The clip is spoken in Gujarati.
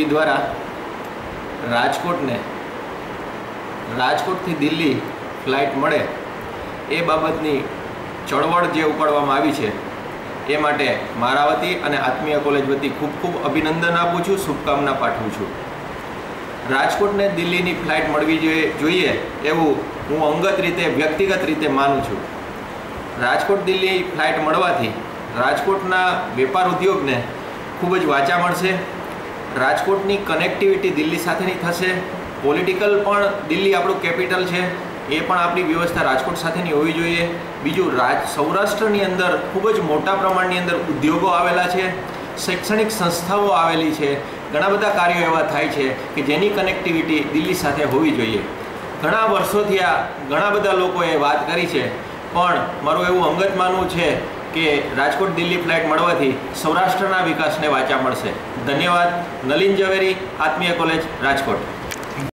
મોદી દ્વારા રાજકોટથી દિલ્હી ફ્લાઇટ મળે એ બાબતની ચળવળ જે ઉપાડવામાં આવી છે એ માટે મારા વતી અને આત્મીય કોલેજ વતી ખૂબ ખૂબ અભિનંદન આપું છું, શુભકામના પાઠવું છું। રાજકોટને દિલ્હીની ફ્લાઇટ મળવી જોઈએ એવું હું અંગત રીતે વ્યક્તિગત રીતે માનું છું। રાજકોટ દિલ્હી ફ્લાઇટ મળવાથી રાજકોટના વેપાર ઉદ્યોગને ખૂબ જ વાચા મળશે। રાજકોટની કનેક્ટિવિટી દિલ્હી સાથેની થશે। પોલિટિકલ પણ દિલ્હી આપણું કેપિટલ છે, એ પણ આપણી વ્યવસ્થા રાજકોટ સાથેની હોવી જોઈએ। બીજું, સૌરાષ્ટ્રની અંદર ખૂબ જ મોટા પ્રમાણની અંદર ઉદ્યોગો આવેલા છે, શૈક્ષણિક સંસ્થાઓ આવેલી છે, ઘણા બધા કાર્યો એવા થાય છે કે જેની કનેક્ટિવિટી દિલ્હી સાથે હોવી જોઈએ। ઘણા વર્ષોથી ઘણા બધા લોકોએ વાત કરી છે, પણ મારું એવું અંગત માનવું છે કે રાજકોટ દિલ્હી ફ્લાઇટ મળવાથી સૌરાષ્ટ્રના વિકાસને વાચા મળશે। ધન્યવાદ। નલિન ઝવેરી, આત્મીય કોલેજ, રાજકોટ।